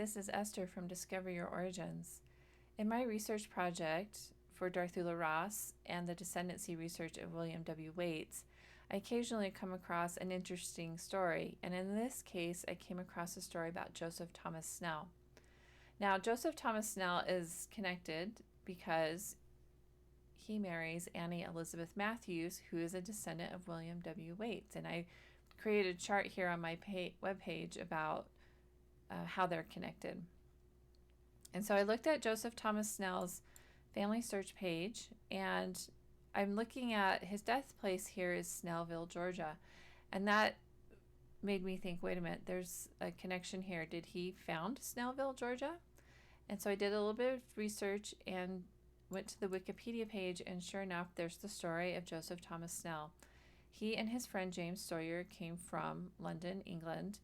this is Esther from Discover Your Origins. In my research project for Darthula Ross and the descendancy research of William W. Waits, I occasionally come across an interesting story, and in this case, I came across a story about Joseph Thomas Snell. Now, Joseph Thomas Snell is connected because he marries Annie Elizabeth Matthews, who is a descendant of William W. Waits, and I created a chart here on my webpage about how they're connected. And so I looked at Joseph Thomas Snell's family search page, and I'm looking at his death place here is Snellville, Georgia. And that made me think, wait a minute, there's a connection here. Did he found Snellville, Georgia? And so I did a little bit of research and went to the Wikipedia page, and sure enough, there's the story of Joseph Thomas Snell. He and his friend James Sawyer came from London, England,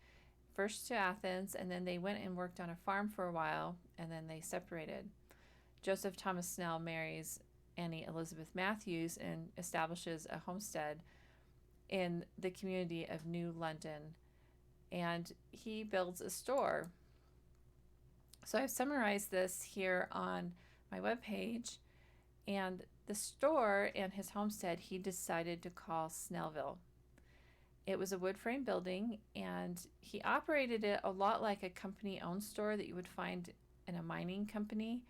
first to Athens, and then they went and worked on a farm for a while, and then they separated. Joseph Thomas Snell marries Annie Elizabeth Matthews and establishes a homestead in the community of New London, and he builds a store. So I've summarized this here on my webpage, and the store and his homestead he decided to call Snellville. It was a wood frame building, and he operated it a lot like a company-owned store that you would find in a mining company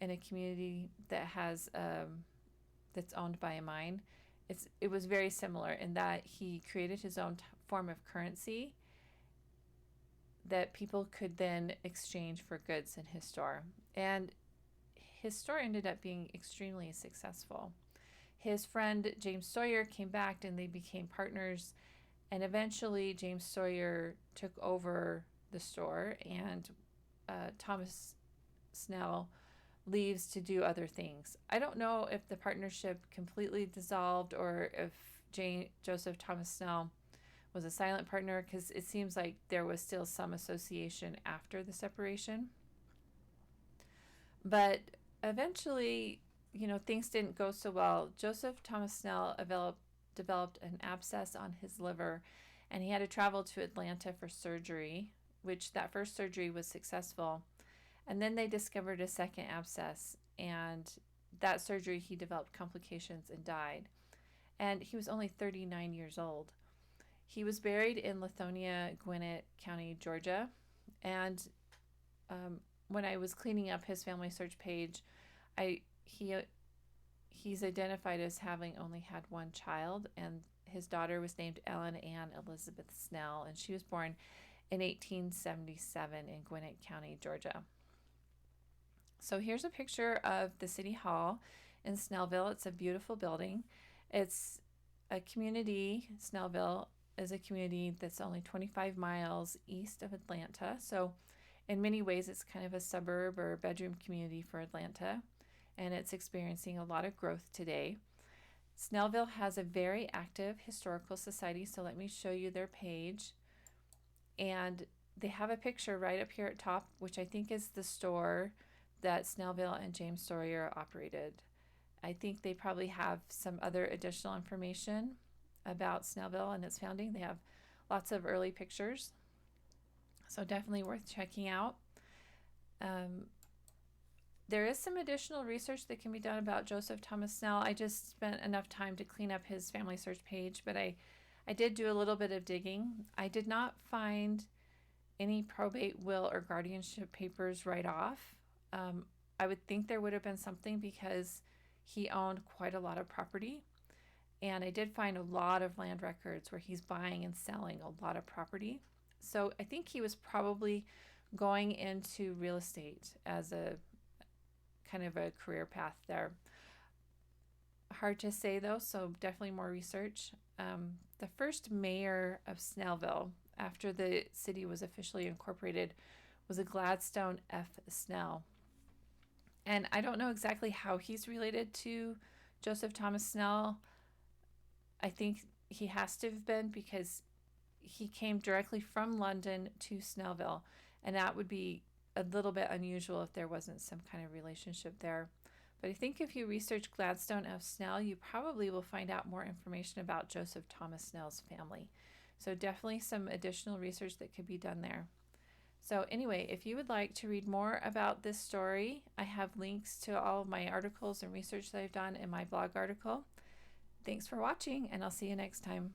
in a community that has that's owned by a mine. It was very similar in that he created his own form of currency that people could then exchange for goods in his store. And his store ended up being extremely successful. His friend James Sawyer came back, and they became partners, and eventually James Sawyer took over the store, and Thomas Snell leaves to do other things. I don't know if the partnership completely dissolved or if Joseph Thomas Snell was a silent partner, because it seems like there was still some association after the separation. But eventually, things didn't go so well. Joseph Thomas Snell developed an abscess on his liver, and he had to travel to Atlanta for surgery, which that first surgery was successful. And then they discovered a second abscess, and that surgery he developed complications and died. And he was only 39 years old. He was buried in Lithonia, Gwinnett County, Georgia. And when I was cleaning up his family search page, he's identified as having only had one child, and his daughter was named Ellen Ann Elizabeth Snell, and she was born in 1877 in Gwinnett County, Georgia. So here's a picture of the City Hall in Snellville. It's a beautiful building. It's a community. Snellville is a community that's only 25 miles east of Atlanta. So in many ways, it's kind of a suburb or bedroom community for Atlanta, and it's experiencing a lot of growth today. Snellville has a very active historical society, so let me show you their page. And they have a picture right up here at top, which I think is the store that Snellville and James Sawyer operated. I think they probably have some other additional information about Snellville and its founding. They have lots of early pictures, so definitely worth checking out. There is some additional research that can be done about Joseph Thomas Snell. I just spent enough time to clean up his family search page, but I did do a little bit of digging. I did not find any probate, will, or guardianship papers right off. I would think there would have been something because he owned quite a lot of property. And I did find a lot of land records where he's buying and selling a lot of property. So I think he was probably going into real estate as a kind of a career path there. Hard to say though, so definitely more research. The first mayor of Snellville, after the city was officially incorporated, was a Gladstone F. Snell. And I don't know exactly how he's related to Joseph Thomas Snell. I think he has to have been because he came directly from London to Snellville, and that would be a little bit unusual if there wasn't some kind of relationship there. But I think if you research Gladstone F. Snell, you probably will find out more information about Joseph Thomas Snell's family. So definitely some additional research that could be done there. So anyway, if you would like to read more about this story, I have links to all of my articles and research that I've done in my blog article. Thanks for watching, and I'll see you next time.